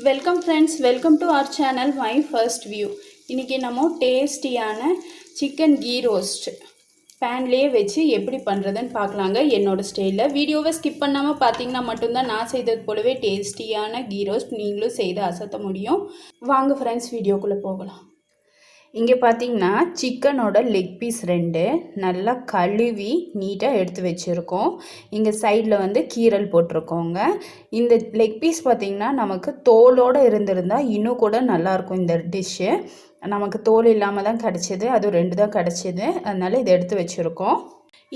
Welcome friends, welcome to our channel My First View. இன்னைக்கு நம்ம டேஸ்டியான சிக்கன் கீ ரோஸ்ட் பேன்லேயே வச்சு எப்படி பண்ணுறதுன்னு பார்க்கலாங்க. என்னோட ஸ்டைலில் வீடியோவை ஸ்கிப் பண்ணாமல் பார்த்தீங்கன்னா மட்டும்தான் நான் செய்தது போலவே டேஸ்டியான கீ ரோஸ்ட் நீங்களும் செய்து அசத்த முடியும். வாங்க ஃப்ரெண்ட்ஸ், வீடியோக்குள்ளே போகலாம். இங்கே பார்த்தீங்கன்னா சிக்கனோட லெக் பீஸ் 2 நல்லா கழுவி நீட்டாக எடுத்து வச்சுருக்கோம். இங்கே சைடில் வந்து கீரல் போட்டிருக்கோங்க. இந்த லெக் பீஸ் பார்த்திங்கன்னா நமக்கு தோலோடு இருந்திருந்தால் இன்னும் கூட நல்லாயிருக்கும். இந்த டிஷ்ஷு நமக்கு தோல் இல்லாமல் தான் கிடச்சிது, அதுவும் 2 தான் கிடச்சிது, அதனால் இதை எடுத்து வச்சுருக்கோம்.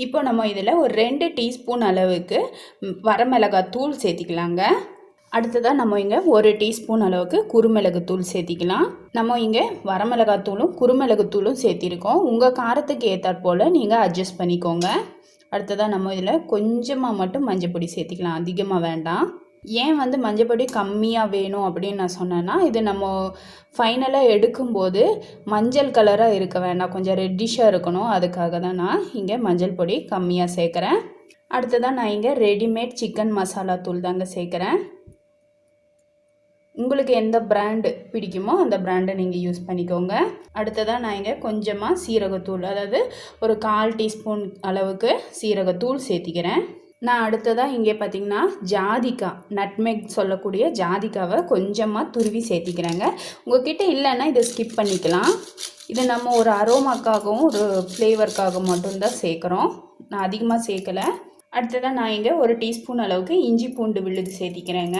இப்போ நம்ம இதில் ஒரு 2 டீஸ்பூன் அளவுக்கு வரமிளகாய் தூள் சேர்த்திக்கலாங்க. அடுத்ததாக நம்ம இங்கே 1 டீஸ்பூன் அளவுக்கு குருமிளகு தூள் சேர்த்திக்கலாம். நம்ம இங்கே வரமிளகாத்தூளும் குருமிளகுத்தூளும் சேர்த்திருக்கோம். உங்கள் காரத்துக்கு ஏற்றாற் போல் நீங்கள் அட்ஜஸ்ட் பண்ணிக்கோங்க. அடுத்ததாக நம்ம இதில் கொஞ்சமாக மட்டும் மஞ்சப்பொடி சேர்த்திக்கலாம், அதிகமாக வேண்டாம். ஏன் வந்து மஞ்சப்பொடி கம்மியாக வேணும் அப்படின்னு நான் சொன்னேன்னா, இது நம்ம ஃபைனலாக எடுக்கும்போது மஞ்சள் கலராக இருக்க வேண்டாம், கொஞ்சம் ரெட்டிஷாக இருக்கணும். அதுக்காக தான் நான் இங்கே மஞ்சள் பொடி கம்மியாக சேர்க்குறேன். அடுத்ததாக நான் இங்கே ரெடிமேட் சிக்கன் மசாலா தூள் தாங்க சேர்க்குறேன். உங்களுக்கு எந்த பிராண்டு பிடிக்குமோ அந்த பிராண்டை நீங்கள் யூஸ் பண்ணிக்கோங்க. அடுத்ததாக நான் இங்கே கொஞ்சமாக சீரகத்தூள், அதாவது ஒரு 1/4 டீஸ்பூன் அளவுக்கு சீரகத்தூள் சேர்த்திக்கிறேன். நான் அடுத்ததாக இங்கே பார்த்திங்கன்னா ஜாதிக்காய், நட்மெக் சொல்லக்கூடிய ஜாதிக்காவை கொஞ்சமாக துருவி சேர்த்திக்கிறேங்க. உங்கள்கிட்ட இல்லைன்னா இதை ஸ்கிப் பண்ணிக்கலாம். இது நம்ம ஒரு அரோமாக்காகவும் ஒரு ஃப்ளேவருக்காகவும் மட்டும்தான் சேர்க்குறோம், நான் அதிகமாக சேர்க்கலை. அடுத்ததாக நான் இங்கே 1 டீஸ்பூன் அளவுக்கு இஞ்சி பூண்டு விழுது சேர்த்திக்கிறேங்க.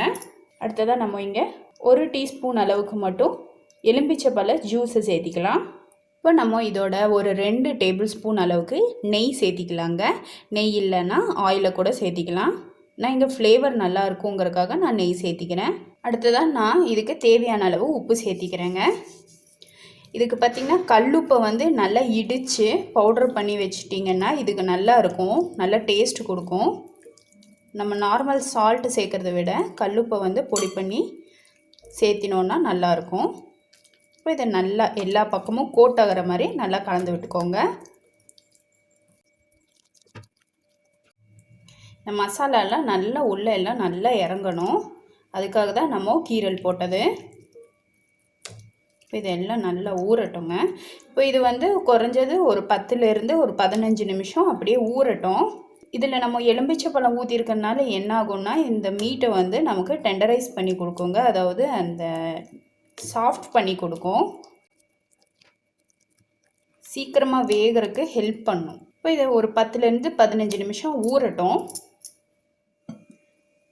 அடுத்ததாக நம்ம இங்கே 1 டீஸ்பூன் அளவுக்கு மட்டும் எலும்பிச்சப்பழ ஜூஸை சேர்த்திக்கலாம். இப்போ நம்ம இதோட ஒரு 2 டேபிள் ஸ்பூன் அளவுக்கு நெய் சேர்த்திக்கலாங்க. நெய் இல்லைன்னா ஆயிலை கூட சேர்த்திக்கலாம். நான் இங்கே ஃப்ளேவர் நல்லா இருக்குங்கிறதுக்காக நான் நெய் சேர்த்திக்கிறேன். அடுத்ததாக நான் இதுக்கு தேவையான அளவு உப்பு சேர்த்திக்கிறேங்க. இதுக்கு பார்த்திங்கன்னா கல்லுப்பை வந்து நல்லா இடித்து பவுடர் பண்ணி வச்சிட்டிங்கன்னா இதுக்கு நல்லா இருக்கும், நல்லா டேஸ்ட் கொடுக்கும். நம்ம நார்மல் சால்ட்டு சேர்க்குறத விட கல்லுப்பை வந்து பொடி பண்ணி சேர்த்தினோன்னா நல்லாயிருக்கும். இப்போ இதை நல்லா எல்லா பக்கமும் கோட் ஆகிற மாதிரி நல்லா கலந்து விட்டுக்கோங்க. இந்த மசாலாலாம் நல்லா உள்ளே எல்லாம் நல்லா இறங்கணும், அதுக்காக தான் நம்ம கீரல் போட்டது. இப்போ இதெல்லாம் நல்லா ஊறட்டுங்க. இப்போ இது வந்து குறைஞ்சது ஒரு 10லேருந்து ஒரு 15 நிமிஷம் அப்படியே ஊறட்டும். இதில் நம்ம எலும்பிச்சப்பழம் ஊற்றிருக்கனால என்ன ஆகும்னா, இந்த மீட்டை வந்து நமக்கு டெண்டரைஸ் பண்ணி கொடுக்குங்க, அதாவது அந்த சாஃப்ட் பண்ணி கொடுக்கும், சீக்கிரமாக வேகிறதுக்கு ஹெல்ப் பண்ணும். இப்போ இதை ஒரு 10லேருந்து 15 நிமிஷம் ஊறட்டும்.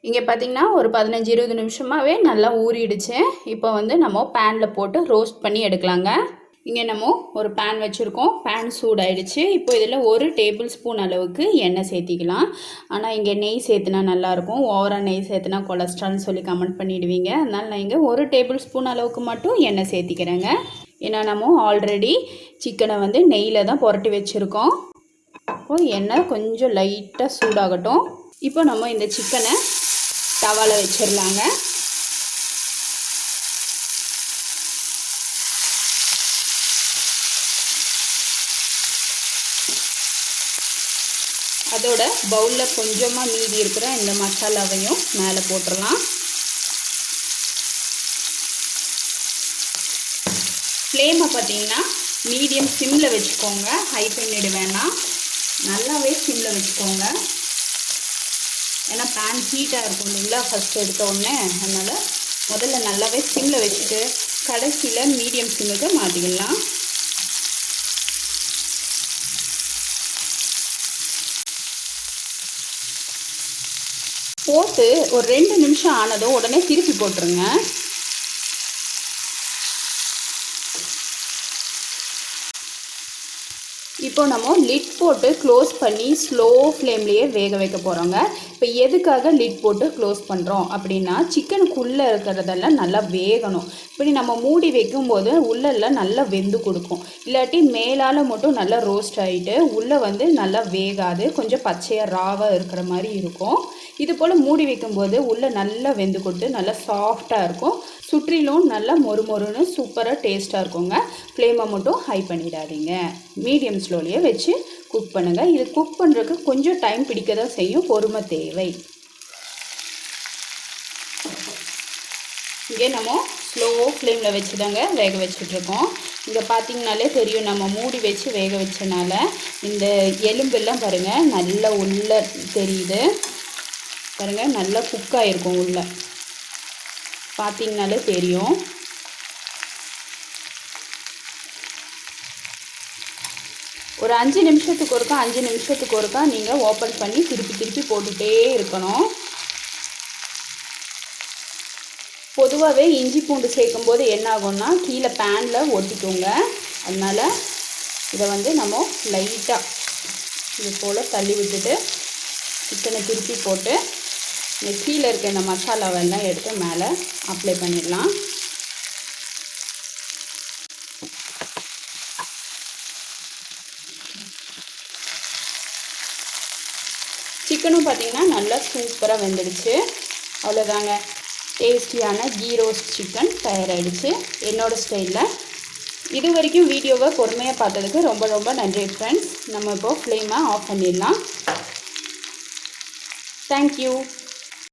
இங்கே பார்த்திங்கன்னா ஒரு 15-20 நிமிஷமாகவே நல்லா ஊறிடுச்சு. இப்போ வந்து நம்ம பேனில் போட்டு ரோஸ்ட் பண்ணி எடுக்கலாங்க. இங்கே நம்ம ஒரு பேன் வச்சுருக்கோம், பேன் சூடாயிடுச்சு. இப்போ இதில் 1 டேபிள் ஸ்பூன் அளவுக்கு எண்ணெய் சேர்த்திக்கலாம். ஆனால் இங்கே நெய் சேர்த்துனா நல்லாயிருக்கும், ஓவராக நெய் சேர்த்துனா கொலஸ்ட்ரால்னு சொல்லி கமெண்ட் பண்ணிவிடுவீங்க. அதனால் நான் இங்கே 1 டேபிள் ஸ்பூன் அளவுக்கு மட்டும் எண்ணெய் சேர்த்திக்கிறேங்க. ஏன்னா நம்ம ஆல்ரெடி சிக்கனை வந்து நெய்யில் தான் புரட்டி வச்சுருக்கோம். இப்போ எண்ணெய் கொஞ்சம் லைட்டாக சூடாகட்டும். இப்போ நம்ம இந்த சிக்கனை தவாவில் வச்சிடலாங்க. அதோட பவுலில் கொஞ்சமாக மீதி இருக்கிற இந்த மசாலாவையும் மேலே போட்டுடலாம். ஃப்ளேமை பார்த்தீங்கன்னா மீடியம் சிம்மில் வச்சுக்கோங்க, ஹை பண்ணிட வேணாம், நல்லாவே சிம்மில் வச்சுக்கோங்க. ஏன்னா பேன் ஹீட்டாக இருக்கும் இல்லைங்களா ஃபஸ்ட்டு எடுத்த உடனே, அதனால் முதல்ல நல்லாவே சிம்மில் வச்சுட்டு கடைசியில் மீடியம் சிம்முக்கு மாற்றிக்கலாம். போட்டு ஒரு 2 நிமிஷம் ஆனதும் உடனே திருப்பி போட்டுருங்க. இப்போ நம்ம லிட் போட்டு க்ளோஸ் பண்ணி ஸ்லோ ஃப்ளேம்லேயே வேக வைக்க போகிறோங்க. இப்போ எதுக்காக லிட் போட்டு க்ளோஸ் பண்ணுறோம் அப்படின்னா, சிக்கனுக்குள்ளே இருக்கிறதெல்லாம் நல்லா வேகணும். இப்படி நம்ம மூடி வைக்கும்போது உள்ளெல்லாம் நல்லா வெந்து கொடுக்கும். இல்லாட்டி மேலால் மட்டும் நல்லா ரோஸ்ட் ஆகிட்டு உள்ளே வந்து நல்லா வேகாது, கொஞ்சம் பச்சையாக ராவாக இருக்கிற மாதிரி இருக்கும். இது போல் மூடி வைக்கும்போது உள்ளே நல்லா வெந்து கொடுத்து நல்லா சாஃப்டாக இருக்கும். சுற்றிலும் நல்லா மொறுமொறுன்னு சூப்பராக டேஸ்ட்டாக இருக்குங்க. ஃப்ளேமை மட்டும் ஹை பண்ணிடாதீங்க, மீடியம் ஸ்லோலியே வச்சு குக் பண்ணுங்கள். இது குக் பண்ணுறதுக்கு கொஞ்சம் டைம் பிடிக்க தான் செய்யும், பொறுமை தேவை. இங்கே நம்ம ஸ்லோ ஃப்ளேமில் வச்சு தாங்க வேக வச்சுட்ருக்கோம். இங்கே பார்த்திங்கனாலே தெரியும், நம்ம மூடி வச்சு வேக வச்சனால இந்த எலும்பெல்லாம் பாருங்கள் நல்லா உள்ளே தெரியுது பாருங்கள், நல்லா குக் ஆகிருக்கும் உள்ளே பார்த்திங்கனாலே தெரியும். ஒரு 5 நிமிஷத்துக்கு ஒருக்கா நீங்கள் ஓப்பன் பண்ணி திருப்பி போட்டுகிட்டே இருக்கணும். பொதுவாகவே இஞ்சி பூண்டு சேர்க்கும்போது என்ன ஆகும்னா கீழே பேனில் ஒட்டிக்கோங்க. அதனால் இதை வந்து நம்ம லைட்டாக இது போல் தள்ளி விட்டுட்டு சிக்கனை திருப்பி போட்டு இந்த கீழே இருக்க இந்த மசாலாவெல்லாம் எடுத்து மேலே அப்ளை பண்ணிடலாம். சிக்கனும் பார்த்திங்கன்னா நல்லா சூப்பராக வெந்துடுச்சு. அவ்வளோதாங்க, டேஸ்டியான கீ ரோஸ்ட் சிக்கன் தயாராகிடுச்சு என்னோடய ஸ்டைலில். இது வரைக்கும் வீடியோவை பொறுமையாக பார்த்ததுக்கு ரொம்ப ரொம்ப நன்றி ஃப்ரெண்ட்ஸ். நம்ம இப்போது ஃப்ளேமை ஆஃப் பண்ணிடலாம். தேங்க்யூ.